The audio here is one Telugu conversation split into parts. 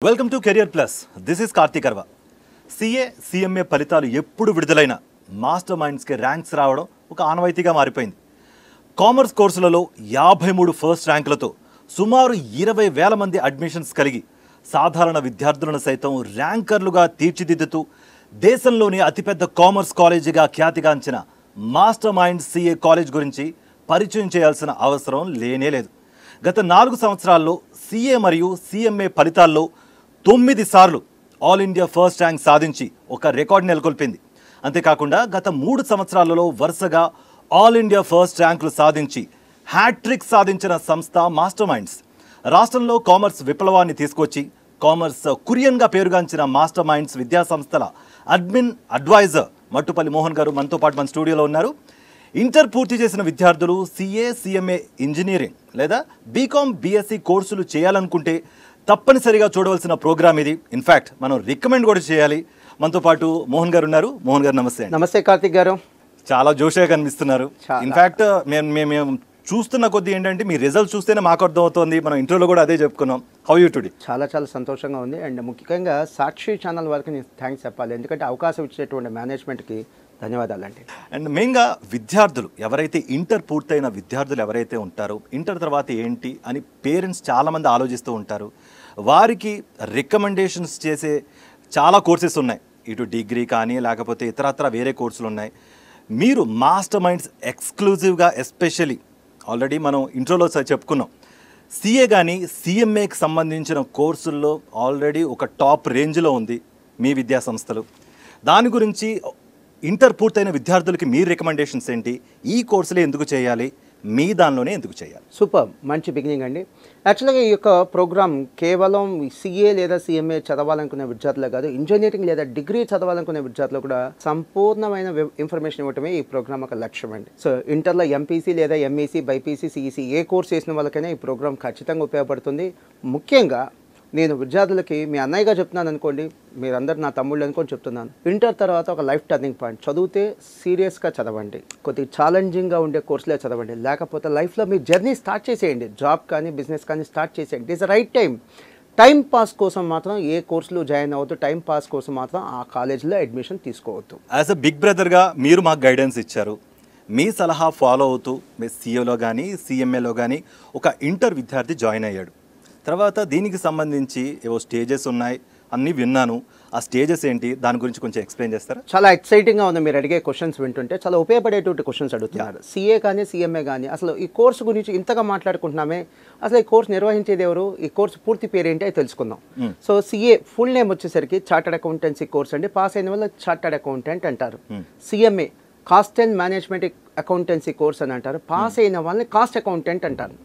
Welcome to career plus. This is Karthik అర్వా. CA CMA ఫలితాలు ఎప్పుడు విడుదలైన మాస్టర్ మైండ్స్కి ర్యాంక్స్ రావడం ఒక ఆనవాయితీగా మారిపోయింది. కామర్స్ కోర్సులలో 53 ఫస్ట్ ర్యాంకులతో సుమారు 20,000 మంది అడ్మిషన్స్ కలిగి సాధారణ విద్యార్థులను సైతం ర్యాంకర్లుగా తీర్చిదిద్దుతూ దేశంలోని అతిపెద్ద కామర్స్ కాలేజీగా ఖ్యాతిగాంచిన మాస్టర్ మైండ్స్ సిఏ కాలేజ్ గురించి పరిచయం చేయాల్సిన అవసరం లేనేలేదు. గత 4 సంవత్సరాల్లో సిఏ మరియు సిఎంఏ ఫలితాల్లో 9 సార్లు ఆల్ ఇండియా ఫస్ట్ ర్యాంక్ సాధించి ఒక రికార్డు నెలకొల్పింది. అంతేకాకుండా గత 3 సంవత్సరాలలో వరుసగా ఆల్ ఇండియా ఫస్ట్ ర్యాంకులు సాధించి హ్యాట్రిక్ సాధించిన సంస్థ మాస్టర్ మైండ్స్. రాష్ట్రంలో కామర్స్ విప్లవాన్ని తీసుకొచ్చి కామర్స్ కురియన్గా పేరుగాంచిన మాస్టర్ మైండ్స్ విద్యా సంస్థల అడ్మిన్ అడ్వైజర్ మట్టుపల్లి మోహన్ గారు మనతో పాటు మన స్టూడియోలో ఉన్నారు. ఇంటర్ పూర్తి చేసిన విద్యార్థులు సిఏ సిఎంఏ ఇంజనీరింగ్ లేదా బీకామ్ బీఎస్సీ కోర్సులు చేయాలనుకుంటే తప్పనిసరిగా చూడవలసిన ప్రోగ్రామ్ ఇది. ఇన్ఫ్యాక్ట్ మనం రికమెండ్ కూడా చేయాలి. మనతో పాటు మోహన్ గారు ఉన్నారు. మోహన్ గారు నమస్తే. నమస్తే కార్తిక్ గారు. చాలా జోషగా కనిపిస్తున్నారు. ఇన్ఫ్యాక్ట్ మేము చూస్తున్న కొద్దీ ఏంటంటే మీ రిజల్ట్ చూస్తేనే మాకు అర్థమవుతుంది. మనం ఇంటర్వ్యూలో కూడా అదే చెప్పుకున్నాం. How you today? చాలా సంతోషంగా ఉంది. అండ్ ముఖ్యంగా సాక్షి ఛానల్ వారికి నేను థ్యాంక్స్ చెప్పాలి. ఎందుకంటే అవకాశం ఇచ్చేటువంటి మేనేజ్మెంట్కి ధన్యవాదాలండి. అండ్ మెయిన్గా విద్యార్థులు ఎవరైతే ఇంటర్ పూర్తయిన విద్యార్థులు ఎవరైతే ఉంటారో ఇంటర్ తర్వాత ఏంటి అని పేరెంట్స్ చాలామంది ఆలోచిస్తూ ఉంటారు. వారికి రికమెండేషన్స్ చేసే చాలా కోర్సెస్ ఉన్నాయి. ఇటు డిగ్రీ కానీ లేకపోతే ఇతరత్ర వేరే కోర్సులు ఉన్నాయి. మీరు మాస్టర్ మైండ్స్ ఎక్స్క్లూజివ్గా ఎస్పెషలీ ఆల్రెడీ మనం ఇంట్రోలో చెప్పుకున్నాం, సిఏ కానీ సిఎంఏకి సంబంధించిన కోర్సుల్లో ఆల్రెడీ ఒక టాప్ రేంజ్లో ఉంది మీ విద్యా సంస్థలు. దాని గురించి ఇంటర్ పూర్తయిన విద్యార్థులకి మీ రికమెండేషన్స్ ఏంటి? ఈ కోర్సులే ఎందుకు చేయాలి, మీ దానిలోనే ఎందుకు చేయాలి? సూపర్, మంచి బిగినింగ్ అండి. యాక్చువల్గా ఈ యొక్క ప్రోగ్రామ్ కేవలం సిఏ లేదా సిఎంఏ చదవాలనుకునే విద్యార్థులే కాదు, ఇంజనీరింగ్ లేదా డిగ్రీ చదవాలనుకునే విద్యార్థులు కూడా సంపూర్ణమైన ఇన్ఫర్మేషన్ ఇవ్వటమే ఈ ప్రోగ్రామ్ ఒక లక్ష్యం అండి. సో ఇంటర్లో ఎంపీసీ లేదా ఎంఈసీ బైపీసీ సిఈసీ ఏ కోర్స్ చేసిన వాళ్ళకైనా ఈ ప్రోగ్రామ్ ఖచ్చితంగా ఉపయోగపడుతుంది. ముఖ్యంగా నేను విద్యార్థులకి మీ అన్నయ్యగా చెప్తున్నాను అనుకోండి, మీరందరూ నా తమ్ముళ్ళు అనుకొని చెప్తున్నాను. ఇంటర్ తర్వాత ఒక లైఫ్ టర్నింగ్ పాయింట్. చదివితే సీరియస్గా చదవండి, కొద్దిగా ఛాలెంజింగ్గా ఉండే కోర్సులే చదవండి. లేకపోతే లైఫ్లో మీ జర్నీ స్టార్ట్ చేసేయండి. జాబ్ కానీ బిజినెస్ కానీ స్టార్ట్ చేసేయండి. ఇట్స్ రైట్ టైం పాస్ కోసం మాత్రం ఏ కోర్సులో జాయిన్ అవ్వద్దు. టైం పాస్ కోసం మాత్రం ఆ కాలేజీలో అడ్మిషన్ తీసుకోవద్దు. యాజ్ అ బిగ్ బ్రదర్గా మీరు మాకు గైడెన్స్ ఇచ్చారు. మీ సలహా ఫాలో అవుతూ మీ సిఏలో కానీ సిఎంఏలో కానీ ఒక ఇంటర్ విద్యార్థి జాయిన్ అయ్యాడు. తర్వాత దీనికి సంబంధించి ఏవో స్టేజెస్ ఉన్నాయి అన్నీ విన్నాను. ఆ స్టేజెస్ ఏంటి, దాని గురించి కొంచెం ఎక్స్ప్లెయిన్ చేస్తారా? చాలా ఎక్సైటింగ్గా ఉంది. మీరు అడిగే క్వశ్చన్స్ వింటుంటే చాలా ఉపయోగపడేటువంటి క్వశ్చన్స్ అడుగుతున్నారు. సిఏ కానీ సిఎంఏ కానీ అసలు ఈ కోర్సు గురించి ఇంతగా మాట్లాడుకుంటున్నామే, అసలు ఈ కోర్సు నిర్వహించేది ఎవరు, ఈ కోర్సు పూర్తి పేరు ఏంటి అది తెలుసుకుందాం. సో సిఏ ఫుల్ నేమ్ వచ్చేసరికి చార్టర్డ్ అకౌంటెన్సీ కోర్స్ అండి. పాస్ అయిన వల్ల చార్టర్డ్ అకౌంటెంట్ అంటారు. CMA cost and management accountancy course అని అంటారు. పాస్ అయిన వాళ్ళని కాస్ట్ అకౌంటెంట్ అంటారు.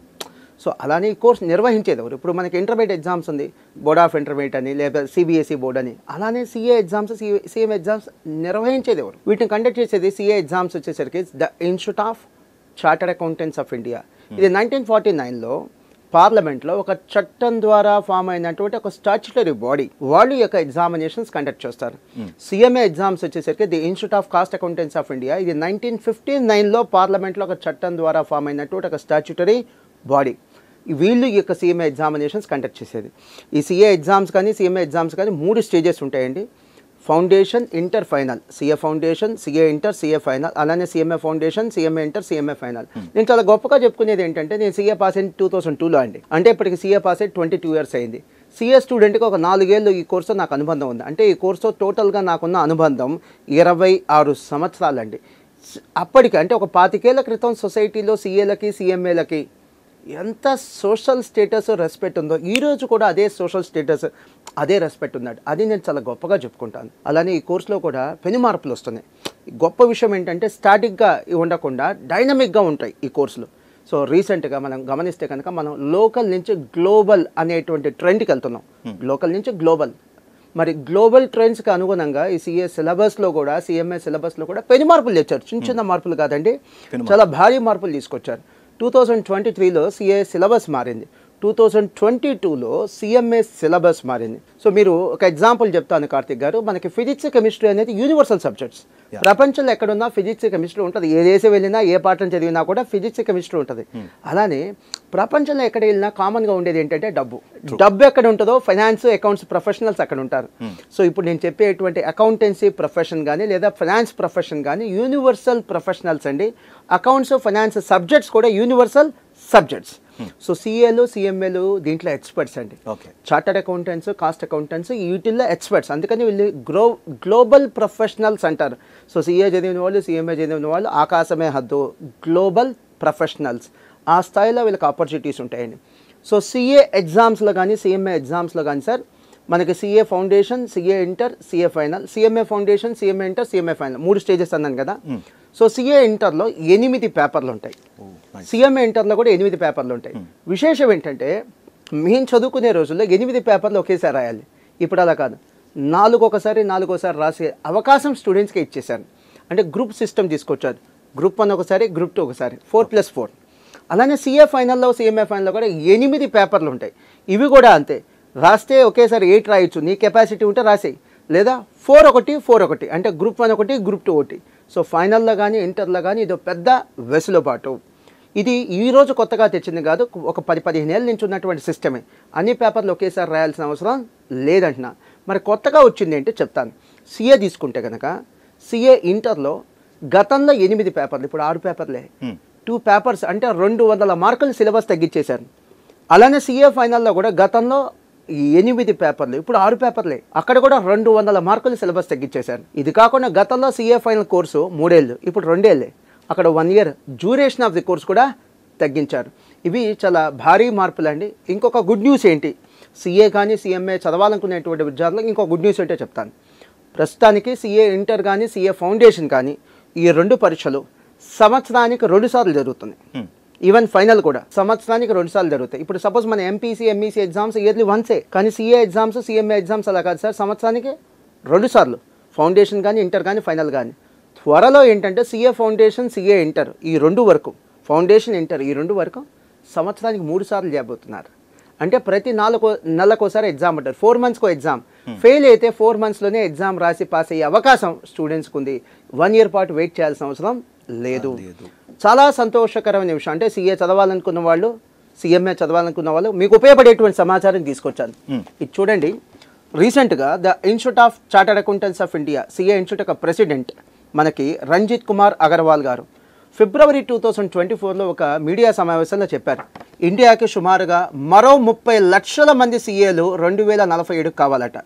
సో అలానే ఈ కోర్స్ నిర్వహించేది ఎవరు? ఇప్పుడు మనకి ఇంటర్మీడియట్ ఎగ్జామ్స్ ఉంది, బోర్డ్ ఆఫ్ ఇంటర్మీడియట్ అని లేదా సిబిఎస్ఈ బోర్డ్ అని. అలానే సిఏ ఎగ్జామ్స్ సిఎం ఎగ్జామ్స్ నిర్వహించేది ఎవరు? వీటిని కండక్ట్ చేసేది సిఏ ఎగ్జామ్స్ వచ్చేసరికి the institute of chartered accountants of India. ఇది 1949లో పార్లమెంట్లో ఒక చట్టం ద్వారా ఫామ్ అయినటువంటి ఒక స్టాచ్యుటరీ బాడీ. వాళ్ళు యొక్క ఎగ్జామినేషన్స్ కండక్ట్ చేస్తారు. సిఎంఏ ఎగ్జామ్స్ వచ్చేసరికి the institute of cost accountants of India. ఇది 1959లో పార్లమెంట్లో ఒక చట్టం ద్వారా ఫామ్ అయినటువంటి ఒక స్టాచ్యుటరీ బాడీ. వీళ్ళు ఈ యొక్క సిఎంఏ ఎగ్జామినేషన్స్ కండక్ట్ చేసేది. ఈ సిఏ ఎగ్జామ్స్ కానీ సిఎంఏ ఎగ్జామ్స్ కానీ 3 స్టేజెస్ ఉంటాయండి. Foundation, inter, final. CA foundation, CA inter, CA final. అలానే CMA foundation, CMA inter, CMA final. నేను చాలా గొప్పగా చెప్పుకునేది ఏంటంటే, నేను సిఏ పాస్ అయిన 2002లో అండి. అంటే ఇప్పటికి సిఏ పాస్ అయ్యి 22 years అయింది. సిఏ స్టూడెంట్కి ఒక 4 ఏళ్ళు ఈ కోర్సుతో నాకు అనుబంధం ఉంది. అంటే ఈ కోర్సుతో టోటల్గా నాకున్న అనుబంధం 26 సంవత్సరాలండి. అప్పటికి అంటే ఒక 25 ఏళ్ల క్రితం సొసైటీలో సిఏలకి సిఎంఏలకి ఎంత సోషల్ స్టేటస్ రెస్పెక్ట్ ఉందో ఈరోజు కూడా అదే సోషల్ స్టేటస్ అదే రెస్పెక్ట్ ఉన్నాడు. అది నేను చాలా గొప్పగా చెప్పుకుంటాను. అలానే ఈ కోర్సులో కూడా పెను మార్పులు వస్తున్నాయి. గొప్ప విషయం ఏంటంటే స్టాటిక్గా ఉండకుండా డైనమిక్గా ఉంటాయి ఈ కోర్సులు. సో రీసెంట్గా మనం గమనిస్తే కనుక మనం లోకల్ నుంచి గ్లోబల్ అనేటువంటి ట్రెండ్కి వెళ్తున్నాం. లోకల్ నుంచి గ్లోబల్. మరి గ్లోబల్ ట్రెండ్స్కి అనుగుణంగా ఈ సిఏ సిలబస్లో కూడా సిఎంఏ సిలబస్లో కూడా పెను మార్పులు తెచ్చారు. చిన్న మార్పులు కాదండి, చాలా భారీ మార్పులు తీసుకొచ్చారు. 2023లో సిఏ సిలబస్ మారింది. 2022లో సిఎంఏ సిలబస్ మారింది. సో మీరు ఒక ఎగ్జాంపుల్ చెప్తాను కార్తిక్ గారు, మనకి ఫిజిక్స్ కెమిస్ట్రీ అనేది యూనివర్సల్ సబ్జెక్ట్స్. ప్రపంచంలో ఎక్కడున్నా ఫిజిక్స్ కెమిస్ట్రీ ఉంటుంది. ఏ దేశం వెళ్ళినా ఏ పాఠం చదివినా కూడా ఫిజిక్స్ కెమిస్ట్రీ ఉంటుంది. అలానే ప్రపంచంలో ఎక్కడ వెళ్ళినా కామన్గా ఉండేది ఏంటంటే డబ్బు. డబ్బు ఎక్కడ ఉంటుందో ఫైనాన్స్ అకౌంట్స్ ప్రొఫెషనల్స్ అక్కడ ఉంటారు. సో ఇప్పుడు నేను చెప్పేటువంటి అకౌంటెన్సీ ప్రొఫెషన్ కానీ లేదా ఫైనాన్స్ ప్రొఫెషన్ కానీ యూనివర్సల్ ప్రొఫెషనల్స్ అండి. అకౌంట్స్ ఫైనాన్స్ సబ్జెక్ట్స్ కూడా యూనివర్సల్ సబ్జెక్ట్స్. సో సిఏలు సిఎంఏలు దీంట్లో ఎక్స్పర్ట్స్ అండి. చార్టర్డ్ అకౌంటెంట్స్, కాస్ట్ అకౌంటెంట్స్ వీటిల్లో ఎక్స్పర్ట్స్. అందుకని వీళ్ళు గ్లోబల్ ప్రొఫెషనల్స్ అంటారు. సో సిఏ చదివిన వాళ్ళు, సిఎంఏ చదివిన వాళ్ళు ఆకాశమే హద్దు, గ్లోబల్ ప్రొఫెషనల్స్. ఆ స్థాయిలో వీళ్ళకి ఆపర్చునిటీస్ ఉంటాయండి. సో సిఏ ఎగ్జామ్స్లో కానీ సిఎంఏ ఎగ్జామ్స్లో కానీ సార్ మనకి CA foundation, CA inter, CA final, CMA foundation, CMA inter, CMA final 3 stages అన్నాను కదా. సో సిఏ ఇంటర్లో 8 పేపర్లు ఉంటాయి. సిఎంఏ ఇంటర్లో కూడా 8 పేపర్లు ఉంటాయి. విశేషం ఏంటంటే మేము చదువుకునే రోజుల్లో 8 పేపర్లు ఒకేసారి రాయాలి. ఇప్పుడు అలా కాదు, 4 ఒకసారి రాసే అవకాశం స్టూడెంట్స్కి ఇచ్చేసారు. అంటే గ్రూప్ సిస్టమ్ తీసుకొచ్చారు. గ్రూప్ 1 ఒకసారి, గ్రూప్ 2 ఒకసారి, 4+4. అలానే సిఏ ఫైనల్లో, సిఎంఏ ఫైనల్లో కూడా 8 పేపర్లు ఉంటాయి. ఇవి కూడా అంతే, రాస్తే ఒకేసారి 8 రాయొచ్చు. నీ కెపాసిటీ ఉంటే రాసేయి, లేదా 4-1 అంటే గ్రూప్ 1 ఒకటి, గ్రూప్ 2 ఒకటి. సో ఫైనల్లో కానీ ఇంటర్లో కానీ ఇది పెద్ద వెసులుబాటు. ఇది ఈరోజు కొత్తగా తెచ్చింది కాదు, ఒక 10-15 ఏళ్ళ నుంచి ఉన్నటువంటి సిస్టమే. అన్ని పేపర్లు ఒకేసారి రాయాల్సిన అవసరం లేదంటున్నా. మరి కొత్తగా వచ్చింది ఏంటి చెప్తాను. సిఏ తీసుకుంటే కనుక సిఏ ఇంటర్లో గతంలో 8 పేపర్లు, ఇప్పుడు 6 పేపర్లే. 2 పేపర్స్ అంటే 200 మార్కులు సిలబస్ తగ్గించేశారు. అలానే సిఏ ఫైనల్లో కూడా గతంలో 8 పేపర్లు, ఇప్పుడు 6 పేపర్లే. అక్కడ కూడా 200 మార్కులు సిలబస్ తగ్గించేశారు. ఇది కాకుండా గతంలో సిఏ ఫైనల్ కోర్సు 3 ఏళ్ళు, ఇప్పుడు 2 ఏళ్ళే. అక్కడ 1 year duration of the course కూడా తగ్గించారు. ఇవి చాలా భారీ మార్పులు అండి. ఇంకొక గుడ్ న్యూస్ ఏంటి, సిఏ కానీ సిఎంఏ చదవాలనుకునేటువంటి విద్యార్థులకు ఇంకొక గుడ్ న్యూస్ ఏంటో చెప్తాను. ప్రస్తుతానికి సిఏ ఇంటర్ కానీ సిఏ ఫౌండేషన్ కానీ ఈ 2 పరీక్షలు సంవత్సరానికి 2 సార్లు జరుగుతుంది. ఈవెన్ ఫైనల్ కూడా సంవత్సరానికి 2 సార్లు జరుగుతాయి. ఇప్పుడు సపోజ్ మన ఎంపీసీ, ఎంఈసీ ఎగ్జామ్స్ ఇయర్లీ వన్సే, కానీ సిఏ ఎగ్జామ్స్, సిఎంఏ ఎగ్జామ్స్ అలా కాదు సార్, సంవత్సరానికి 2 సార్లు. ఫౌండేషన్ కానీ ఇంటర్ కానీ ఫైనల్ కానీ. త్వరలో ఏంటంటే సిఏ ఫౌండేషన్, సిఏ ఇంటర్ ఈ 2 వరకు, ఫౌండేషన్ ఇంటర్ ఈ 2 వరకు సంవత్సరానికి 3 సార్లు చేయబోతున్నారు. అంటే ప్రతి 4 నెలలకోసారి ఎగ్జామ్ అంటారు. 4 మంత్స్కో ఎగ్జామ్. ఫెయిల్ అయితే 4 మంత్స్లోనే ఎగ్జామ్ రాసి పాస్ అయ్యే అవకాశం స్టూడెంట్స్కి ఉంది. 1 ఇయర్ పాటు వెయిట్ చేయాల్సిన అవసరం లేదు. చాలా సంతోషకరమైన విషయం. అంటే సిఏ చదవాలనుకున్న వాళ్ళు, సిఎంఏ చదవాలనుకున్న వాళ్ళు మీకు ఉపయోగపడేటువంటి సమాచారం తీసుకొచ్చాను. ఇది చూడండి. రీసెంట్గా the institute of chartered accountants of India, CA institute యొక్క ప్రెసిడెంట్ మనకి రంజిత్ కుమార్ అగర్వాల్ గారు ఫిబ్రవరి 2024లో ఒక మీడియా సమావేశంలో చెప్పారు, ఇండియాకి సుమారుగా మరో 30 లక్షల మంది సిఏలు 2047 కావాలట.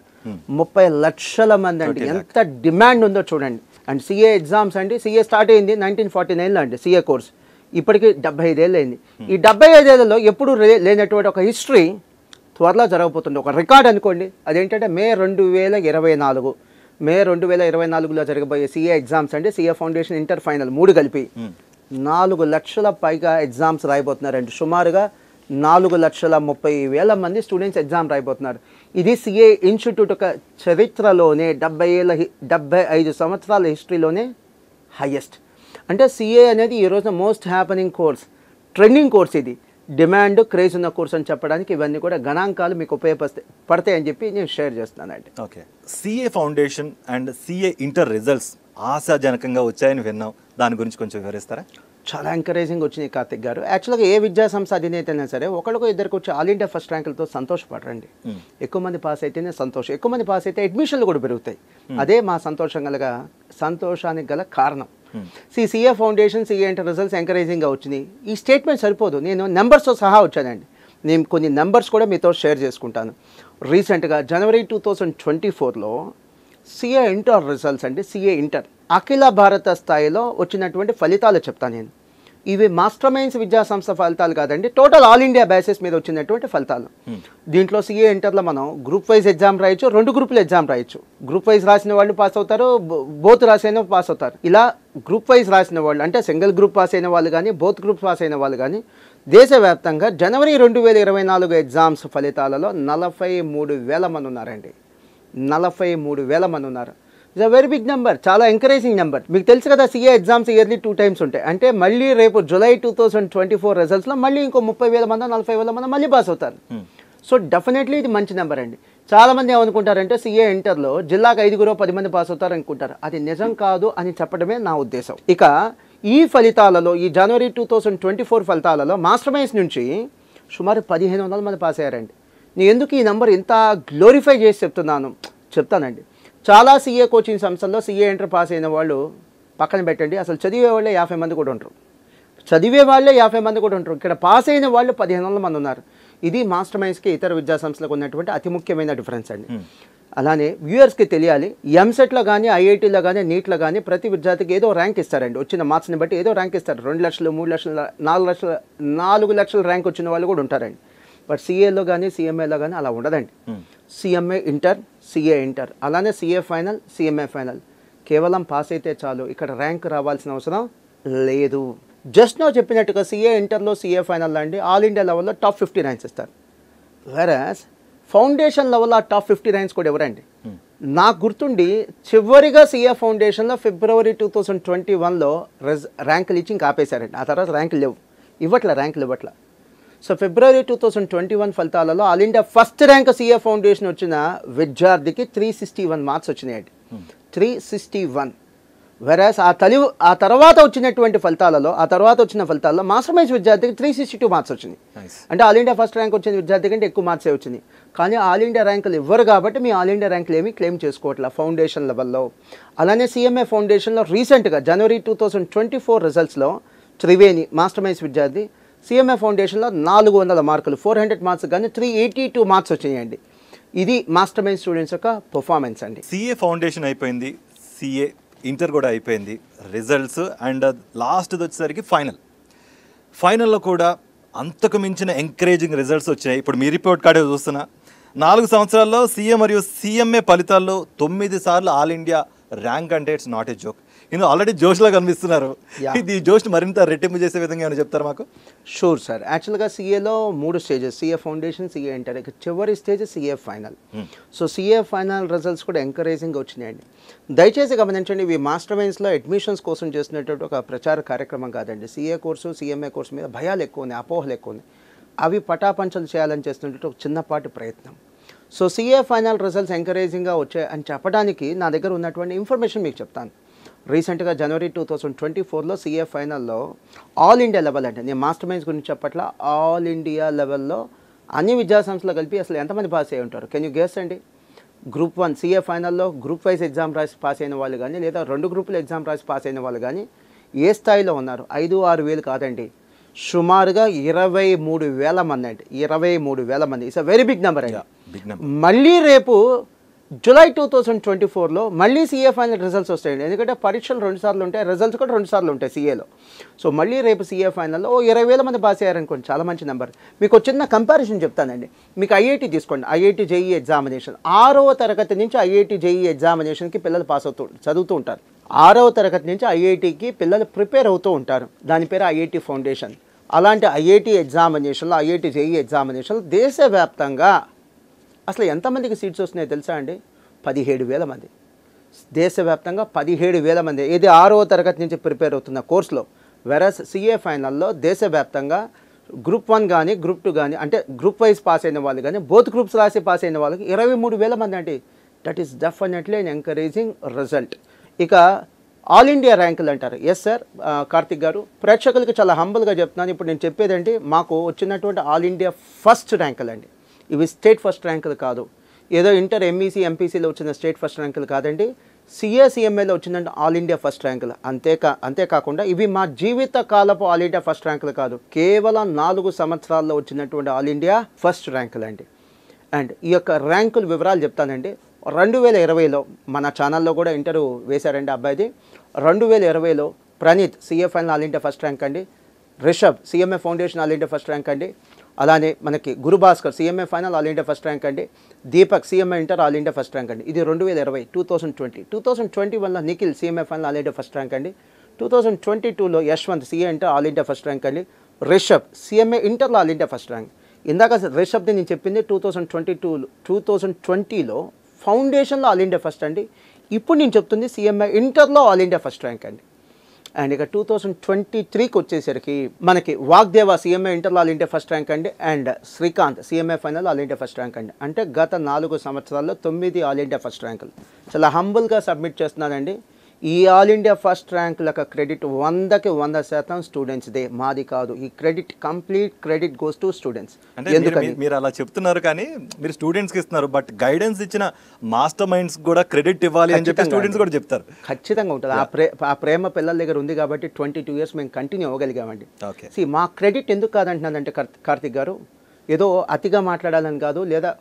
30 లక్షల మంది అంటే ఎంత డిమాండ్ ఉందో చూడండి. అండ్ సిఏ ఎగ్జామ్స్ అండి, సిఏ స్టార్ట్ అయింది 1949లో అండి సిఏ కోర్స్. ఇప్పటికి 75 ఏళ్ళు అయింది. ఈ 75 ఏళ్లలో ఎప్పుడు లేనటువంటి ఒక హిస్టరీ త్వరలో జరగబోతుంది. ఒక రికార్డ్ అనుకోండి. అదేంటంటే మే 2024లో జరగబోయే సిఏ ఎగ్జామ్స్ అంటే సిఏ ఫౌండేషన్, ఇంటర్, ఫైనల్ 3 కలిపి 4 లక్షల పైగా ఎగ్జామ్స్ రాయబోతున్నారండి. సుమారుగా 4,30,000 మంది స్టూడెంట్స్ ఎగ్జామ్ రాయబోతున్నారు. ఇది సిఏ ఇన్స్టిట్యూట్ యొక్క చరిత్రలోనే 75 సంవత్సరాల హిస్టరీలోనే హైయెస్ట్. అంటే సిఏ అనేది ఈ రోజున most happening course, trending course. ఇది డిమాండ్, క్రేజ్ ఉన్న కోర్స్ అని చెప్పడానికి ఇవన్నీ కూడా గణాంకాలు మీకు ఉపయోగపడతాయని చెప్పి నేను షేర్ చేస్తున్నానండి. Okay, CA foundation and CA inter results ఆశాజనకంగా వచ్చాయని విన్నాం. దాని గురించి కొంచెం వివరిస్తారా? చాలా ఎంకరేజింగ్ వచ్చినాయి కార్తిక్ గారు. యాక్చువల్గా ఏ విద్యా సంస్థ అధినేత అయినా సరే ఒకరికో ఇద్దరికి వచ్చి ఆల్ ఇండియా ఫస్ట్ ర్యాంకులతో సంతోషపడరండి. ఎక్కువ మంది పాస్ అయితేనే సంతోషం. ఎక్కువ మంది పాస్ అయితే అడ్మిషన్లు కూడా పెరుగుతాయి. అదే మా సంతోషానికి గల కారణం. CA foundation, CA inter results ఎంకరేజింగ్గా వచ్చినాయి. ఈ స్టేట్మెంట్ సరిపోదు, నేను నెంబర్స్తో సహా వచ్చానండి. నేను కొన్ని నెంబర్స్ కూడా మీతో షేర్ చేసుకుంటాను. రీసెంట్గా జనవరి 2024లో సిఏ ఇంటర్ రిజల్ట్స్ అంటే సిఏ ఇంటర్ అఖిల భారత స్థాయిలో వచ్చినటువంటి ఫలితాలు చెప్తాను నేను. ఇవి మాస్టర్ మైండ్స్ విద్యా సంస్థ ఫలితాలు కాదండి, టోటల్ ఆల్ ఇండియా బేసిస్ మీద వచ్చినటువంటి ఫలితాలు. దీంట్లో సిఏ ఇంటర్లో మనం గ్రూప్ వైజ్ ఎగ్జామ్ రాయొచ్చు, 2 గ్రూపులు ఎగ్జామ్ రాయొచ్చు. గ్రూప్ వైజ్ రాసిన వాళ్ళు పాస్ అవుతారు, బోత్ రాసిన పాస్ అవుతారు. ఇలా గ్రూప్ వైజ్ రాసిన వాళ్ళు అంటే సింగిల్ గ్రూప్ పాస్ అయిన వాళ్ళు కానీ, బోత్ గ్రూప్ పాస్ అయిన వాళ్ళు కానీ దేశవ్యాప్తంగా జనవరి 2024 ఎగ్జామ్స్ ఫలితాలలో 43,000 మంది ఉన్నారండి. 43,000 మంది ఉన్నారు. It's a very big number, చాలా ఎంకరేజింగ్ నెంబర్. మీకు తెలుసు కదా సీఏ ఎగ్జామ్స్ ఇయర్లీ 2 times ఉంటాయి. అంటే మళ్ళీ రేపు జూలై 2024 రిజల్ట్స్లో మళ్ళీ ఇంకో 30,000 మంది 40,000 మంది మళ్ళీ పాస్ అవుతారు. సో డెఫినెట్లీ ఇది మంచి నెంబర్ అండి. చాలామంది ఏమనుకుంటారంటే సీఏ ఇంటర్లో జిల్లాకు 5-10 మంది పాస్ అవుతారు అనుకుంటారు. అది నిజం కాదు అని చెప్పడమే నా ఉద్దేశం. ఇక ఈ ఫలితాలలో, ఈ జనవరి 2024 ఫలితాలలో మాస్టర్ మైండ్స్ నుంచి సుమారు 1,500 మంది పాస్ అయ్యారండి. నేను ఎందుకు ఈ నెంబర్ ఇంత గ్లోరిఫై చేసి చెప్తానండి. చాలా సీఏ కోచింగ్ సంస్థల్లో సీఏ ఇంటర్ పాస్ అయిన వాళ్ళు పక్కన పెట్టండి, అసలు చదివే వాళ్ళే 50 మంది కూడా ఉంటారు. ఇక్కడ పాస్ అయిన వాళ్ళు 1,500 మంది ఉన్నారు. ఇది మాస్టర్ మైండ్స్కి ఇతర విద్యా సంస్థలకు ఉన్నటువంటి అతి ముఖ్యమైన డిఫరెన్స్ అండి. అలానే వ్యూయర్స్కి తెలియాలి, ఎంసెట్లో కానీ ఐఐటీలో కానీ నీట్లో కానీ ప్రతి విద్యార్థికి ఏదో ర్యాంక్ ఇస్తారండి. వచ్చిన మార్క్స్ని బట్టి ఏదో ర్యాంక్ ఇస్తారు. 2 లక్షలు, 3 లక్షలు, 4 లక్షల ర్యాంక్ వచ్చిన వాళ్ళు కూడా ఉంటారండి. బట్ సీఏలో కానీ సిఎంఏలో కానీ అలా ఉండదండి. సిఎంఏ ఇంటర్, సీఏ ఇంటర్, అలానే సీఏ ఫైనల్, సిఎంఏ ఫైనల్. కేవలం పాస్ అయితే చాలు, ఇక్కడ ర్యాంక్ రావాల్సిన అవసరం లేదు. జస్ట్ నో చెప్పినట్టుగా సీఏ ఇంటర్లో, సీఏ ఫైనల్లో అండి ఆల్ ఇండియా లెవెల్లో టాప్ 50 ర్యాంక్స్ ఇస్తారు. వెరాస్ ఫౌండేషన్ లెవెల్లో ఆ టాప్ 50 ర్యాంక్స్ కూడా ఎవరండి? నాకు గుర్తుండి చివరిగా సీఏ ఫౌండేషన్లో ఫిబ్రవరి 2021లో ర్యాంకులు ఇచ్చి ఇంకా ఆపేశారండి. ఆ తర్వాత ర్యాంకులు ఇవ్వట్ల. సో ఫిబ్రవరి 2021 ఫలితాలలో all India first rank CA foundation వచ్చిన విద్యార్థికి 361 మార్క్స్ వచ్చినాయండి. 361. వెరాస్ ఆ తర్వాత వచ్చిన ఫలితాలలో మాస్టర్ మైండ్స్ విద్యార్థికి 362 మార్క్స్ వచ్చింది. అంటే ఆల్ ఇండియా ఫస్ట్ ర్యాంక్ వచ్చిన విద్యార్థి కంటే ఎక్కువ మార్క్సే వచ్చింది. కానీ ఆల్ ఇండియా ర్యాంకులు ఇవ్వరు కాబట్టి మీ ఆల్ ఇండియా ర్యాంకులు ఏమీ క్లెయిమ్ చేసుకోవట్లేదు ఫౌండేషన్ లెవెల్లో. అలానే సిఎంఏ ఫౌండేషన్లో రీసెంట్గా జనవరి 2024 రిజల్ట్స్లో త్రివేణి మాస్టర్ మైండ్స్ విద్యార్థి సిఎంఏ ఫౌండేషన్లో 400 మార్కులు, 400 మార్క్స్ కానీ 382 మార్క్స్ వచ్చినాయండి. ఇది మాస్టర్ మైండ్ స్టూడెంట్స్ యొక్క పర్ఫార్మెన్స్ అండి. సీఏ ఫౌండేషన్ అయిపోయింది, సీఏ ఇంటర్ కూడా అయిపోయింది, రిజల్ట్స్ అండ్ లాస్ట్ది వచ్చేసరికి ఫైనల్లో కూడా అంతకు మించిన ఎంకరేజింగ్ రిజల్ట్స్ వచ్చాయి. ఇప్పుడు మీ రిపోర్ట్ కార్డే చూస్తున్నా, 4 సంవత్సరాల్లో సీఏ మరియు సిఎంఏ ఫలితాల్లో 9 సార్లు ఆల్ ఇండియా ర్యాంక్ అంటే ఇట్స్ నాట్ ఏ జోక్. ఇందులో ఆల్రెడీ జోష్లా కనిపిస్తున్నారు. ఇది జోష్ని మరింత రెట్టింపు చేసే విధంగా ఏమైనా చెప్తారు మాకు? Sure sir. యాక్చువల్గా సీఏలో 3 stages, CA foundation, CA inter, చివరి stage CA final. So CA final results కూడా ఎంకరేజింగ్గా వచ్చినాయండి. దయచేసి గమనించండి, ఇవి మాస్టర్ మైండ్స్లో అడ్మిషన్స్ కోసం చేసినటువంటి ఒక ప్రచార కార్యక్రమం కాదండి. సీఏ కోర్సు, సిఎంఏ కోర్సు మీద భయాలు ఎక్కువ ఉన్నాయి, అపోహలు ఎక్కువ ఉన్నాయి. అవి పటాపంచలు చేయాలని చేస్తున్నట్టు ఒక చిన్నపాటి ప్రయత్నం. సో సీఏ ఫైనల్ రిజల్ట్స్ ఎంకరేజింగ్గా వచ్చాయి అని చెప్పడానికి నా దగ్గర ఉన్నటువంటి ఇన్ఫర్మేషన్ మీకు చెప్తాను. రీసెంట్గా జనవరి 2024లో సీఏ ఫైనల్లో ఆల్ ఇండియా లెవెల్ అంటే, నేను మాస్టర్ మైండ్స్ గురించి చెప్పట్ల, ఆల్ ఇండియా లెవెల్లో అన్ని విద్యాసంస్థలు కలిపి అసలు ఎంతమంది పాస్ అయ్యి ఉంటారు? కెన్ యూ గెస్ అండి? గ్రూప్ 1 సీఏ ఫైనల్లో గ్రూప్ వైజ్ ఎగ్జామ్ రాసి పాస్ అయిన వాళ్ళు కానీ, లేదా 2 గ్రూపులు ఎగ్జామ్ రాసి పాస్ అయిన వాళ్ళు కానీ ఏ స్థాయిలో ఉన్నారు? 5-6 వేలు కాదండి, సుమారుగా 23,000 మంది అండి. 23,000 మంది. It's a very big number అండి. మళ్ళీ రేపు జూలై 2024లో మళ్ళీ సీఏ ఫైనల్ రిజల్ట్స్ వస్తాయండి. ఎందుకంటే పరీక్షలు 2 సార్లు ఉంటాయి, రిజల్ట్స్ కూడా 2 సార్లు ఉంటాయి సీఏలో. సో మళ్ళీ రేపు సీఏ ఫైనల్లో 20,000 మంది పాస్ అయ్యారనుకోండి, చాలా మంచి నెంబర్. మీకు చిన్న కంపారిజన్ చెప్తానండి. మీకు ఐఐటీ తీసుకోండి, ఐఐటీ జేఈ ఎగ్జామినేషన్ 6వ తరగతి నుంచి ఐఐటీ జేఈ ఎగ్జామినేషన్కి పిల్లలు చదువుతూ ఉంటారు. 6వ తరగతి నుంచి ఐఐటీకి పిల్లలు ప్రిపేర్ అవుతూ ఉంటారు. దాని పేరు ఐఐటీ ఫౌండేషన్. అలాంటి ఐఐటీ ఎగ్జామినేషన్లో, ఐఐటీ జేఈ ఎగ్జామినేషన్లో దేశవ్యాప్తంగా అసలు ఎంతమందికి సీట్స్ వస్తున్నాయో తెలుసా అండి? 17,000 మంది. దేశవ్యాప్తంగా 17,000 మంది ఇది 6వ తరగతి నుంచి ప్రిపేర్ అవుతున్న కోర్సులో. వెరస్ సీఏ ఫైనల్లో దేశవ్యాప్తంగా గ్రూప్ 1 కానీ గ్రూప్ 2 కానీ, అంటే గ్రూప్ వైజ్ పాస్ అయిన వాళ్ళు కానీ, బోత్ గ్రూప్స్ రాసి పాస్ అయిన వాళ్ళకి 23,000 మంది అండి. That is definitely an encouraging result. ఇక ఆల్ ఇండియా ర్యాంకులు అంటారు. ఎస్ సార్, కార్తిక్ గారు, ప్రేక్షకులకి చాలా హంబుల్గా చెప్తున్నాను. ఇప్పుడు నేను చెప్పేదండి మాకు వచ్చినటువంటి ఆల్ ఇండియా ఫస్ట్ ర్యాంకులు అండి. ఇవి స్టేట్ ఫస్ట్ ర్యాంకులు కాదు, ఏదో ఇంటర్ ఎంఈసీ ఎంపీసీలో వచ్చిన స్టేట్ ఫస్ట్ ర్యాంకులు కాదండి. సీఏ సిఎంఏలో వచ్చిందంటే ఆల్ ఇండియా ఫస్ట్ ర్యాంకులు. అంతేకాకుండా ఇవి మా జీవిత కాలపు ఆల్ ఇండియా ఫస్ట్ ర్యాంకులు కాదు, కేవలం 4 సంవత్సరాల్లో వచ్చినటువంటి ఆల్ ఇండియా ఫస్ట్ ర్యాంకులు అండి. అండ్ ఈ యొక్క ర్యాంకుల వివరాలు చెప్తానండి. 2020లో మన ఛానల్లో కూడా ఇంటర్వ్యూ వేశారండి అబ్బాయిది. 2020లో Praneeth CA final all India first rank అండి. Rishabh CMA foundation all India first rank అండి. అలానే మనకి Gurubhaskar CMA final all India first rank అండి. Deepak CMA inter all India first rank అండి. ఇది 2020. 2021లో Nikhil CMA final all India first rank అండి. 2022లో Yashwant CA inter all India first rank అండి. రిషబ్ సిఎంఏ ఇంటర్లో ఆల్ ఇండియా ఫస్ట్ ర్యాంక్. ఇందాక రిషబ్ది నేను చెప్పింది 2020లో ఫౌండేషన్లో ఆల్ ఇండియా ఫస్ట్ అండి. ఇప్పుడు నేను చెప్తుంది సిఎంఏ ఇంటర్లో ఆల్ ఇండియా ఫస్ట్ ర్యాంక్ అండి. అండ్ ఇక 2023కి వచ్చేసరికి మనకి వాగ్దేవా సిఎంఏ ఇంటర్లో ఆల్ ఇండియా ఫస్ట్ ర్యాంక్ అండి. And Srikanth CMA final all India first rank అండి. అంటే గత 4 సంవత్సరాల్లో 9 ఆల్ ఇండియా ఫస్ట్ ర్యాంకులు. చాలా హంబుల్గా సబ్మిట్ చేస్తున్నానండి. ఈ ఆల్ ఇండియా ఫస్ట్ ర్యాంకులకు క్రెడిట్ 100కి 100% స్టూడెంట్స్దే, మాది కాదు. ఈ credit complete credit goes to students. ఎందుకని మీరు అలా చెప్తున్నారు కానీ మీరు స్టూడెంట్స్కి ఇస్తున్నారు, బట్ గైడెన్స్ ఇచ్చిన మాస్టర్ మైండ్స్ కూడా క్రెడిట్ ఇవ్వాలి అని చెప్పి స్టూడెంట్స్ కూడా చెప్తారు. ఖచ్చితంగా ఉంటుంది. ఆ ప్రేమ పిల్లల దగ్గర ఉంది కాబట్టి 22 ఇయర్స్ మేము కంటిన్యూ అవ్వగలిగామండి. ఓకే, మా క్రెడిట్ ఎందుకు కాదంటున్నానంటే కార్తిక్ గారు, ఏదో అతిగా మాట్లాడాలని కాదు, లేదా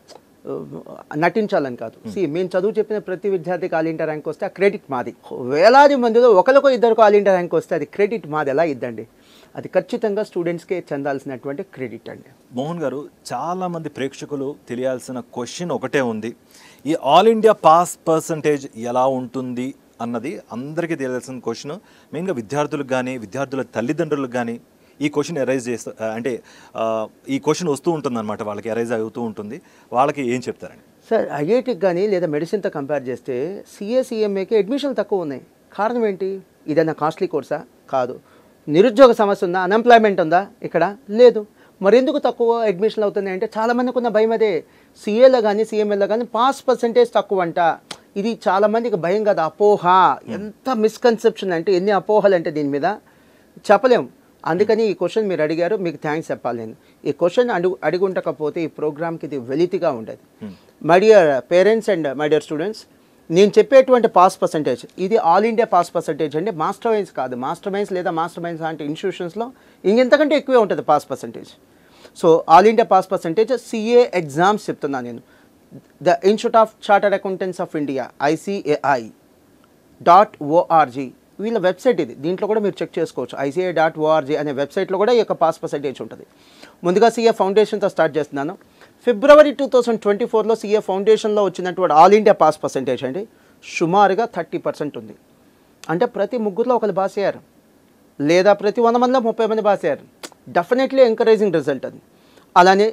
నటించాలని కాదు. మేము చదువు చెప్పిన ప్రతి విద్యార్థికి ఆల్ ఇండియా ర్యాంక్ వస్తే ఆ క్రెడిట్ మాది. వేలాది మందిలో ఒకరికో ఇద్దరికి ఆల్ ఇండియా ర్యాంక్ వస్తే అది క్రెడిట్ మాది ఎలా ఇద్దండి? అది ఖచ్చితంగా స్టూడెంట్స్కే చెందాల్సినటువంటి క్రెడిట్ అండి. మోహన్ గారు, చాలామంది ప్రేక్షకులు తెలియాల్సిన క్వశ్చన్ ఒకటే ఉంది. ఈ ఆల్ ఇండియా పాస్ పర్సంటేజ్ ఎలా ఉంటుంది అన్నది అందరికీ తెలియాల్సిన క్వశ్చన్. మెయిన్గా విద్యార్థులకు కానీ విద్యార్థుల తల్లిదండ్రులకు కానీ ఈ క్వశ్చన్ ఎరైజ్ చేస్తా అంటే ఈ క్వశ్చన్ వస్తూ ఉంటుంది అనమాట, వాళ్ళకి ఎరైజ్ అవుతూ ఉంటుంది. వాళ్ళకి ఏం చెప్తారండి? సార్, ఐఐటికి కానీ లేదా మెడిసిన్తో కంపేర్ చేస్తే సిఎంఏకి అడ్మిషన్లు తక్కువ ఉన్నాయి. కారణం ఏంటి? ఇదన్నా కాస్ట్లీ కోర్సా? కాదు. నిరుద్యోగ సమస్య ఉందా? అన్ఎంప్లాయ్మెంట్ ఉందా? ఇక్కడ లేదు. మరి ఎందుకు తక్కువ అడ్మిషన్లు అవుతున్నాయి అంటే చాలామందికి ఉన్న భయం అదే. సిఏలో కానీ సిఎంఏలో కానీ పాస్ పర్సంటేజ్ తక్కువ అంట. ఇది చాలామందికి భయం కదా, అపోహ. ఎంత మిస్కన్సెప్షన్ అంటే, ఎన్ని అపోహలు అంటే దీని మీద చెప్పలేము. అందుకని ఈ క్వశ్చన్ మీరు అడిగారు, మీకు థ్యాంక్స్ చెప్పాలి నేను. ఈ క్వశ్చన్ అడుగుంటకపోతే ఈ ప్రోగ్రామ్కి ఇది వెలితిగా ఉండేది. My dear parents and my dear students, నేను చెప్పేటువంటి పాస్ పర్సంటేజ్ ఇది ఆల్ ఇండియా పాస్ పర్సంటేజ్ అంటే మాస్టర్ మైన్స్ కాదు. మాస్టర్ మైన్స్ లేదా మాస్టర్ మైన్స్ లాంటి ఇన్స్టిట్యూషన్స్లో ఇంకెంతకంటే ఎక్కువే ఉంటుంది pass percentage. So all India pass percentage CA exams చెప్తున్నాను నేను. The institute of chartered accountants of India ICAI.org వీళ్ళ వెబ్సైట్ ఇది. దీంట్లో కూడా మీరు చెక్ చేసుకోవచ్చు. ICAI.org అనే వెబ్సైట్లో కూడా ఈ యొక్క పాస్ పర్సంటేజ్ ఉంటుంది. ముందుగా సిఏ ఫౌండేషన్తో స్టార్ట్ చేస్తున్నాను. ఫిబ్రవరి 2024లో సిఏ ఫౌండేషన్లో వచ్చినటువంటి ఆల్ ఇండియా పాస్ పర్సంటేజ్ అండి సుమారుగా 30% ఉంది. అంటే ప్రతి ముగ్గురులో ఒకరు పాస్ అయ్యారు, లేదా ప్రతి 100 మందిలో 30 మంది పాస్ అయ్యారు. డెఫినెట్లీ ఎంకరేజింగ్ రిజల్ట్ అది. అలానే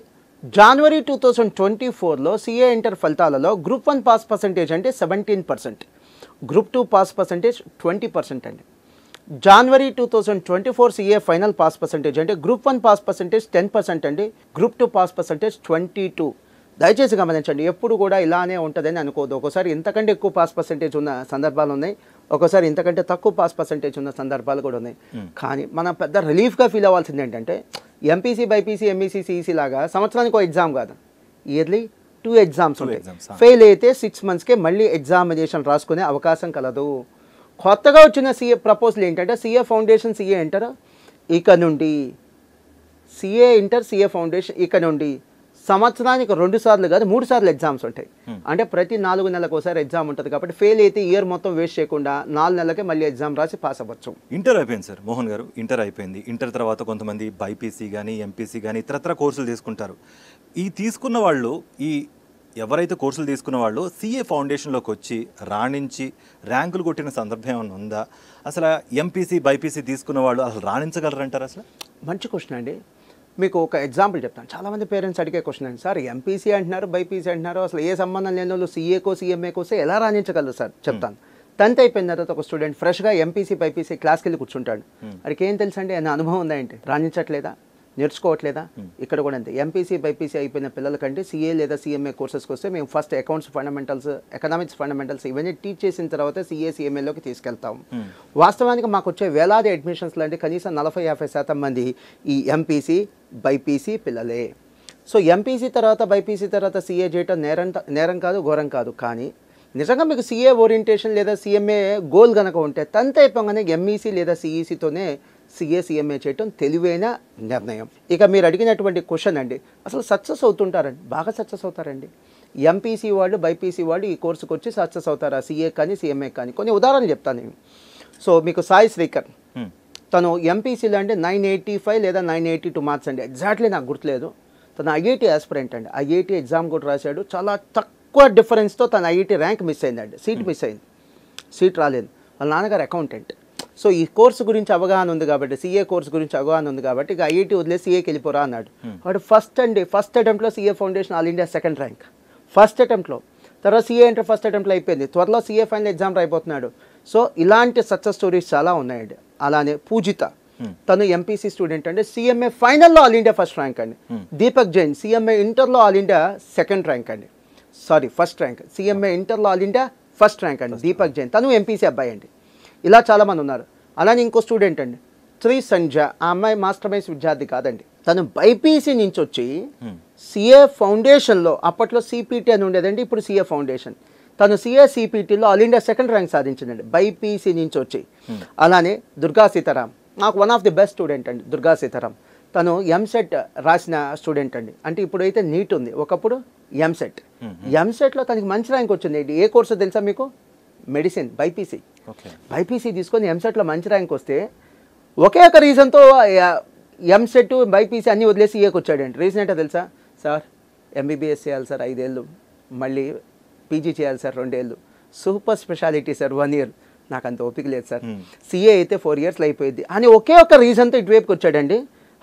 జనవరి 2024లో సిఏ ఇంటర్ ఫలితాలలో గ్రూప్ 1 పాస్ పర్సంటేజ్ అంటే 17%, గ్రూప్ 2 పాస్ పర్సంటేజ్ 20% అండి. జనవరి 2024 సిఏ ఫైనల్ పాస్ పర్సంటేజ్ అంటే గ్రూప్ 1 పాస్ పర్సంటేజ్ 10% అండి, గ్రూప్ 2 పాస్ పర్సంటేజ్ 22. దయచేసి గమనించండి, ఎప్పుడు కూడా ఇలానే ఉంటుందని అనుకోదు. ఒకసారి ఇంతకంటే ఎక్కువ పాస్ పర్సంటేజ్ ఉన్న సందర్భాలు ఉన్నాయి, ఒకసారి ఇంతకంటే తక్కువ పాస్ పర్సంటేజ్ ఉన్న సందర్భాలు కూడా ఉన్నాయి. కానీ మనం పెద్ద రిలీఫ్గా ఫీల్ అవ్వాల్సింది ఏంటంటే ఎంపీసీ బైపీసీ ఎంఈసీ సిఈసీ లాగా సంవత్సరానికి ఒక ఎగ్జామ్ కాదు, ఇయర్లీ 2 ఎగ్జామ్స్ ఉంటాయి. ఫెయిల్ అయితే 6 మంత్స్కే మళ్ళీ ఎగ్జామినేషన్ రాసుకునే అవకాశం కలదు. కొత్తగా వచ్చిన సిఏ ప్రపోజల్ ఏంటంటే సిఏ ఫౌండేషన్ సిఏ ఇంటర్ ఇక నుండి సిఏ ఇంటర్ సిఏ ఫౌండేషన్ ఇక నుండి సంవత్సరానికి 2 సార్లు కాదు 3 సార్లు ఎగ్జామ్స్ ఉంటాయి. అంటే ప్రతి 4 నెలలకు ఒకసారి ఎగ్జామ్ ఉంటుంది. కాబట్టి ఫెయిల్ అయితే ఇయర్ మొత్తం వేస్ట్ చేయకుండా 4 నెలలకే మళ్ళీ ఎగ్జామ్ రాసి పాస్ అవ్వచ్చు. ఇంటర్ అయిపోయింది సార్ మోహన్ గారు, ఇంటర్ అయిపోయింది. ఇంటర్ తర్వాత కొంతమంది బైపీసీ కానీ ఎంపీసీ కానీ ఇతరత్ర కోర్సులు తీసుకుంటారు. ఈ తీసుకున్న వాళ్ళు ఎవరైతే కోర్సులు తీసుకున్న వాళ్ళు సిఏ ఫౌండేషన్లోకి వచ్చి రాణించి ర్యాంకులు కొట్టిన సందర్భం ఏమైనా ఉందా? అసలు ఎంపీసీ బైపీసీ తీసుకున్న వాళ్ళు అసలు రాణించగలరంటారు? అసలు మంచి క్వశ్చన్ అండి. మీకు ఒక ఎగ్జాంపుల్ చెప్తాను. చాలామంది పేరెంట్స్ అడిగే క్వశ్చన్ అండి, సార్ ఎంపీసీ అంటున్నారు బైపీసీ అంటున్నారు, అసలు ఏ సంబంధం లేని వాళ్ళు సిఏకో సిఎంఏకో ఎలా రాణించగలరు సార్? చెప్తాను. 10th అయిపోయిన తర్వాత ఒక స్టూడెంట్ ఫ్రెష్గా ఎంపీసీ బైపీసీ క్లాస్కి వెళ్ళి కూర్చుంటాడు. వాడికి ఏం తెలుసు అండి? అన్న అనుభవం ఉందా ఏంటి? రాణించట్లేదా? నేర్చుకోవట్లేదా? ఇక్కడ కూడా అంతే. ఎంపీసీ బైపీసీ అయిపోయిన పిల్లలకంటే సిఏ లేదా సిఎంఏ కోర్సెస్కి వస్తే మేము first accounts fundamentals, economics fundamentals ఇవన్నీ టీచ్ చేసిన తర్వాత సిఏ సిఎంఏలోకి తీసుకెళ్తాం. వాస్తవానికి మాకు వచ్చే వేలాది అడ్మిషన్స్లో అంటే కనీసం 40-50% మంది ఈ ఎంపీసీ బైపీసీ పిల్లలే. సో ఎంపీసీ తర్వాత బైపీసీ తర్వాత సిఏ చేయటం నేరం కాదు, ఘోరం కాదు. కానీ నిజంగా మీకు సిఏ ఓరియంటేషన్ లేదా సిఎంఏ గోల్ కనుక ఉంటే 10th అయిపోగానే ఎంఈసీ లేదా సిఈసీతోనే సిఏ సిఎంఏ చేయటం తెలివైన నిర్ణయం. ఇక మీరు అడిగినటువంటి క్వశ్చన్ అండి, అసలు సక్సెస్ అవుతుంటారండి? బాగా సక్సెస్ అవుతారండి. ఎంపీసీ వాళ్ళు బైపీసీ వాళ్ళు ఈ కోర్సుకు వచ్చి సక్సెస్ అవుతారా? సిఏ కానీ సిఎంఏ కానీ. కొన్ని ఉదాహరణలు చెప్తాను నేను. సో మీకు సాయి శ్రీకర్, తను ఎంపీసీలో అంటే 985 లేదా 982 మార్క్స్ అండి, ఎగ్జాక్ట్లీ నాకు గుర్తులేదు. తను ఐఐటీ ఆస్పిరెంట్ అండి, ఐఐటీ ఎగ్జామ్ కూడా రాశాడు. చాలా తక్కువ డిఫరెన్స్తో తన ఐఐటీ ర్యాంక్ మిస్ అయిందండి, సీట్ మిస్ అయింది, సీట్ రాలేదు. వాళ్ళ నాన్నగారు అకౌంటెంట్. సో ఈ కోర్సు గురించి అవగాహన ఉంది కాబట్టి, సిఏ కోర్సు గురించి అవగాహన ఉంది కాబట్టి ఇక ఐఐటీ వదిలేసి సిఏకి వెళ్ళిపోరా అన్నాడు. వాడు ఫస్ట్ అటెంప్ట్లో CA foundation all India 2nd rank, first అటెంప్ట్లో. తర్వాత సీఏ ఇంటర్ ఫస్ట్ అటెంప్ట్లో అయిపోయింది, త్వరలో సీఏ ఫైనల్ ఎగ్జామ్ రాయిపోతున్నాడు. సో ఇలాంటి సక్సెస్ స్టోరీస్ చాలా ఉన్నాయండి. అలానే పూజిత, తను ఎంపీసీ స్టూడెంట్ అండి, సిఎంఏ ఫైనల్లో ఆల్ ఇండియా ఫస్ట్ ర్యాంక్ అండి. దీపక్ జైన్ సిఎంఏ ఇంటర్లో ఆల్ ఇండియా సెకండ్ ర్యాంక్ అండి, సారీ ఫస్ట్ ర్యాంక్, సిఎంఏ ఇంటర్లో ఆల్ ఇండియా ఫస్ట్ ర్యాంక్ అండి దీపక్ జైన్, తను ఎంపీసీ అబ్బాయి అండి. ఇలా చాలామంది ఉన్నారు. అలానే ఇంకో స్టూడెంట్ అండి శ్రీ సంజ, ఆ అమ్మాయి మాస్టర్ మైన్స్ విద్యార్థి కాదండి, తను బైపీసీ నుంచి వచ్చి సిఏ ఫౌండేషన్లో, అప్పట్లో సిపిటి అని ఉండేదండి, ఇప్పుడు సిఏ ఫౌండేషన్, తను సిఏ సిపిటిలో ఆల్ ఇండియా సెకండ్ ర్యాంక్ సాధించిందండి బైపీసీ నుంచి వచ్చి. అలానే దుర్గా సీతారాం, నాకు one of the best student అండి దుర్గా సీతారాం, తను ఎంసెట్ రాసిన స్టూడెంట్ అండి. అంటే ఇప్పుడైతే నీట్ ఉంది, ఒకప్పుడు ఎంసెట్. ఎంసెట్లో తనకి మంచి ర్యాంక్ వచ్చింది. ఏ కోర్సు తెలుసా మీకు? Medicine, BiPC. బైపీసీ తీసుకొని ఎంసెట్లో మంచి ర్యాంక్ వస్తే ఒకే ఒక రీజన్తో ఎంసెట్ బైపీసీ అన్నీ వదిలేసి ఏకి వచ్చాడండి. రీజన్ ఏంటో తెలుసా? సార్ ఎంబీబీఎస్ చేయాలి సార్ 5 ఏళ్ళు, మళ్ళీ పీజీ చేయాలి సార్ 2 ఏళ్ళు, సూపర్ స్పెషాలిటీ సార్ 1 ఇయర్, నాకు అంత ఓపిక లేదు సార్, సీఏ అయితే 4 ఇయర్స్లో అయిపోయింది అని ఒకే ఒక రీజన్తో ఇటువైపుకి వచ్చాడండి.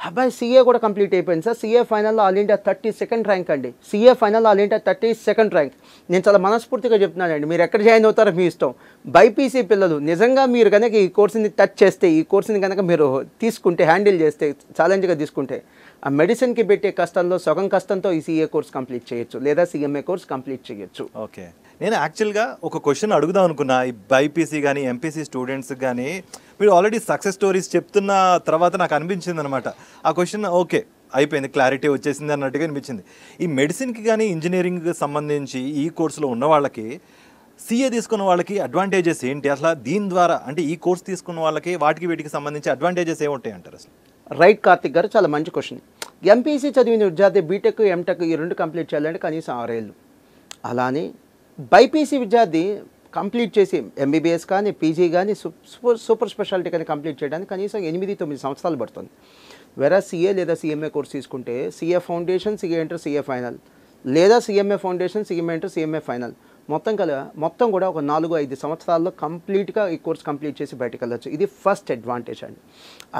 అబ్బాయి సీఏ కూడా కంప్లీట్ అయిపోయింది సార్. సీఏ ఫైనల్లో ఆల్ ఇండియా 32nd ర్యాంక్ అండి, సీఏ ఫైనల్లో ఆల్ ఇండియా 32nd ర్యాంక్. నేను చాలా మనస్ఫూర్తిగా చెప్తున్నానండి, మీరు ఎక్కడ జాయిన్ అవుతారో మీ ఇష్టం. బైపీసీ పిల్లలు నిజంగా మీరు కనుక ఈ కోర్సుని టచ్ చేస్తే, ఈ కోర్సుని కనుక మీరు తీసుకుంటే, హ్యాండిల్ చేస్తే, ఛాలెంజ్గా తీసుకుంటే, ఆ మెడిసిన్కి పెట్టే కష్టంలో సగం కష్టంతో ఈ సీఏ కోర్స్ కంప్లీట్ చేయొచ్చు, లేదా సిఎంఏ కోర్స్ కంప్లీట్ చేయొచ్చు. ఓకే, నేను యాక్చువల్గా ఒక క్వశ్చన్ అడుగుదాం అనుకున్నా. ఈ బైపీసీ కానీ ఎంపీసీ స్టూడెంట్స్ కానీ మీరు ఆల్రెడీ సక్సెస్ స్టోరీస్ చెప్తున్న తర్వాత నాకు అనిపించింది అనమాట, ఆ క్వశ్చన్ ఓకే అయిపోయింది, క్లారిటీ వచ్చేసింది అన్నట్టుగా అనిపించింది. ఈ మెడిసిన్కి కానీ ఇంజనీరింగ్కి సంబంధించి ఈ కోర్సులో ఉన్న వాళ్ళకి, సీఏ తీసుకున్న వాళ్ళకి అడ్వాంటేజెస్ ఏంటి అసలు? దీని ద్వారా అంటే ఈ కోర్స్ తీసుకున్న వాళ్ళకి వాటికి వీటికి సంబంధించి అడ్వాంటేజెస్ ఏముంటాయి అంటారు అసలు? రైట్ కార్తిక్ గారు, చాలా మంచి క్వశ్చన్. ఎంపీసీ చదివిన విద్యార్థి బీటెక్ ఎంటెక్ ఈ 2 కంప్లీట్ చేయాలంటే కనీసం 6 ఏళ్ళు. అలానే బైపీసీ విద్యార్థి కంప్లీట్ చేసి ఎంబీబీఎస్ కానీ పీజీ కానీ సూపర్ స్పెషాలిటీ కానీ కంప్లీట్ చేయడానికి కనీసం 8-9 సంవత్సరాలు పడుతుంది. వేరే సీఏ లేదా సిఎంఏ కోర్స్ తీసుకుంటే CA foundation, CA inter, CA final, లేదా CMA foundation, CMA inter, CMA final, మొత్తం కూడా ఒక 4-5 సంవత్సరాల్లో కంప్లీట్గా ఈ కోర్స్ కంప్లీట్ చేసి బయటకు వెళ్ళచ్చు. ఇది ఫస్ట్ అడ్వాంటేజ్ అండి.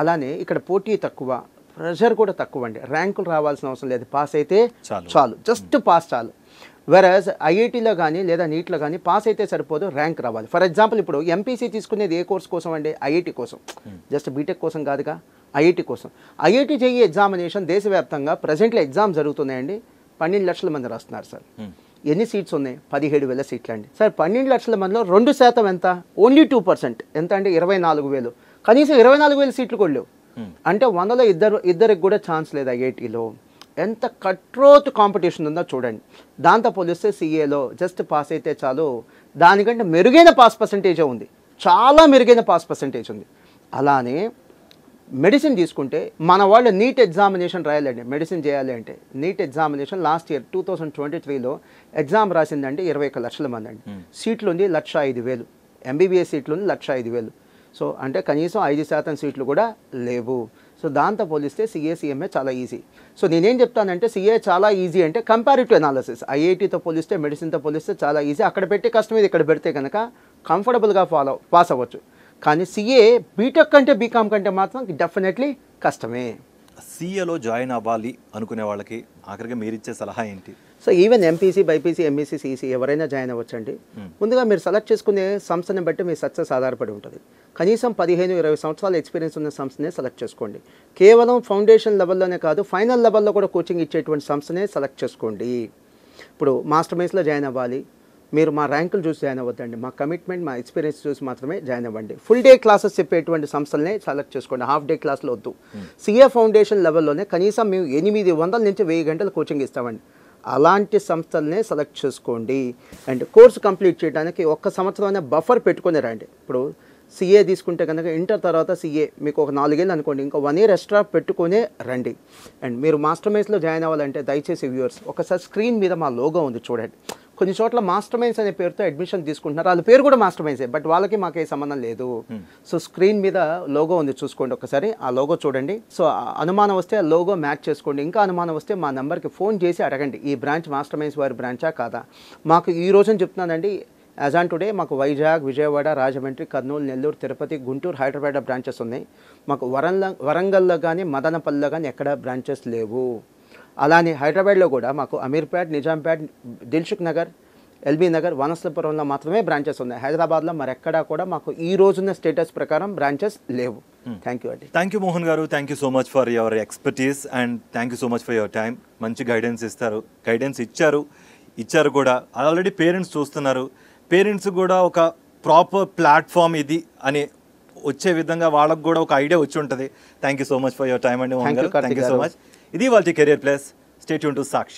అలానే ఇక్కడ పోటీ తక్కువ, ప్రెషర్ కూడా తక్కువ అండి. ర్యాంకులు రావాల్సిన అవసరం లేదు, పాస్ అయితే చాలు, జస్ట్ పాస్ చాలు. వెరాజ్ ఐఐటీలో కానీ లేదా నీట్లో కానీ పాస్ అయితే సరిపోదు, ర్యాంక్ రావాలి. ఫర్ ఎగ్జాంపుల్ ఇప్పుడు ఎంపీసీ తీసుకునేది ఏ కోర్స్ కోసం అండి? ఐఐటీ కోసం, జస్ట్ బీటెక్ కోసం కాదుగా, ఐఐటీ కోసం. ఐఐటీ జేఈ ఎగ్జామినేషన్ దేశవ్యాప్తంగా ప్రజెంట్లో ఎగ్జామ్ జరుగుతున్నాయండి. 12 లక్షల మంది రాస్తున్నారు సార్. ఎన్ని సీట్స్ ఉన్నాయి? 17,000 సీట్లు అండి సార్. 12 లక్షల మందిలో 2% ఎంత? ఓన్లీ 2%. ఎంత అంటే 24,000. కనీసం 24,000 సీట్లు కూడా లేవు. అంటే 100లో ఇద్దరికి కూడా ఛాన్స్ లేదు ఐఐటీలో. ఎంత కట్రోత్ కాంపిటీషన్ ఉందో చూడండి. దాంతో పోలిస్తే సీఏలో జస్ట్ పాస్ అయితే చాలు, దానికంటే మెరుగైన పాస్ పర్సంటేజే ఉంది, చాలా మెరుగైన పాస్ పర్సంటేజ్ ఉంది. అలానే మెడిసిన్ తీసుకుంటే మన వాళ్ళు నీట్ ఎగ్జామినేషన్ రాయాలండి. మెడిసిన్ చేయాలి అంటే నీట్ ఎగ్జామినేషన్ లాస్ట్ ఇయర్ 2023లో ఎగ్జామ్ రాసిందండి 21 లక్షల మంది అండి. సీట్లు ఉంది 1,05,000, ఎంబీబీఎస్ సీట్లు ఉంది 1,05,000. సో అంటే కనీసం 5% సీట్లు కూడా లేవు. సో దాంతో పోలిస్తే సీఏ సిఎంఏ చాలా ఈజీ. సో నేనేం చెప్తానంటే సీఏ చాలా ఈజీ అంటే కంపారిటివ్ అనాలిసిస్, ఐఐటీతో పోలిస్తే మెడిసిన్తో పోలిస్తే చాలా ఈజీ. అక్కడ పెట్టే కష్టం ఇది ఇక్కడ పెడితే కనుక కంఫర్టబుల్గా పాస్ అవ్వచ్చు. కానీ సీఏ బీటెక్ కంటే బీకామ్ కంటే మాత్రం డెఫినెట్లీ కష్టమే. సీఏలో జాయిన్ అవ్వాలి అనుకునే వాళ్ళకి ఆఖరిగా మీరు ఇచ్చే సలహా ఏంటి? So even MPC, BiPC, MEC, CEC ఎవరైనా జాయిన్ అవ్వచ్చండి. ముందుగా మీరు సెలెక్ట్ చేసుకునే సంస్థని బట్టి మీ సక్సెస్ ఆధారపడి ఉంటుంది. కనీసం 15-20 సంవత్సరాల ఎక్స్పీరియన్స్ ఉన్న సంస్థనే సెలెక్ట్ చేసుకోండి. కేవలం ఫౌండేషన్ లెవెల్లోనే కాదు, ఫైనల్ లెవెల్లో కూడా కోచింగ్ ఇచ్చేటువంటి సంస్థనే సెలెక్ట్ చేసుకోండి. ఇప్పుడు మాస్టర్ మైన్స్లో జాయిన్ అవ్వాలి, మీరు మా ర్యాంకులు చూసి జాయిన్ అవ్వద్దండి, మా కమిట్మెంట్, మా ఎక్స్పీరియన్స్ చూసి మాత్రమే జాయిన్ అవ్వండి. ఫుల్ డే క్లాసెస్ చెప్పేటువంటి సంస్థలనే సెలెక్ట్ చేసుకోండి, హాఫ్ డే క్లాస్లో వద్దు. సీఏ ఫౌండేషన్ లెవెల్లోనే కనీసం మేము 800 నుంచి 1000 గంటలు కోచింగ్ ఇస్తామండి. అలాంటి సంస్థలనే సెలెక్ట్ చేసుకోండి. అండ్ కోర్సు కంప్లీట్ చేయడానికి 1 సంవత్సరం బఫర్ పెట్టుకుని రండి. ఇప్పుడు సీఏ తీసుకుంటే కనుక ఇంటర్ తర్వాత సీఏ మీకు ఒక 4 ఏళ్ళు అనుకోండి, ఇంకా 1 ఇయర్ ఎక్స్ట్రా పెట్టుకునే రండి. అండ్ మీరు మాస్టర్ మైన్స్లో జాయిన్ అవ్వాలంటే దయచేసి వ్యూవర్స్ ఒకసారి స్క్రీన్ మీద మా లోగో ఉంది చూడండి. కొన్ని చోట్ల మాస్టర్ మైన్స్ అనే పేరుతో అడ్మిషన్ తీసుకుంటున్నారు, వాళ్ళ పేరు కూడా మాస్టర్ మైన్సే, బట్ వాళ్ళకి మాకే సంబంధం లేదు. సో స్క్రీన్ మీద లోగో ఉంది చూసుకోండి ఒకసారి, ఆ లోగో చూడండి. సో అనుమానం వస్తే ఆ లోగో మ్యాచ్ చేసుకోండి. ఇంకా అనుమానం వస్తే మా నెంబర్కి ఫోన్ చేసి అడగండి, ఈ బ్రాంచ్ మాస్టర్ మైన్స్ వారి బ్రాంచా కాదా. మాకు ఈ రోజున చెప్తున్నానండి, యాజ్ ఆన్ టుడే మాకు వైజాగ్, విజయవాడ, రాజమండ్రి, కర్నూలు, నెల్లూరు, తిరుపతి, గుంటూరు, హైదరాబాద్ బ్రాంచెస్ ఉన్నాయి. మాకు వరంగల్లో కానీ మదనపల్లిలో కానీ ఎక్కడ బ్రాంచెస్ లేవు. అలానే హైదరాబాద్లో కూడా మాకు అమీర్పేట్, నిజాంపేట్, దిల్సుఖ్ నగర్, ఎల్బీ నగర్, వనస్థలపురంలో మాత్రమే బ్రాంచెస్ ఉన్నాయి. హైదరాబాద్లో మరెక్కడా కూడా మాకు ఈ రోజున్న స్టేటస్ ప్రకారం బ్రాంచెస్ లేవు. థ్యాంక్ యూ అండి. థ్యాంక్ యూ మోహన్ గారు, thank you so much for your expertise and thank you so much for your time. మంచి గైడెన్స్ ఇచ్చారు కూడా. ఆల్రెడీ పేరెంట్స్ చూస్తున్నారు, పేరెంట్స్ కూడా ఒక ప్రాపర్ ప్లాట్ఫామ్ ఇది అని వచ్చే విధంగా వాళ్ళకు కూడా ఒక ఐడియా వచ్చి ఉంటుంది. Thank you so much for your time అండి మోహన్ గారు. Thank you so much. ఇది వాళ్ళ career plus. Stay tune to Sakshi.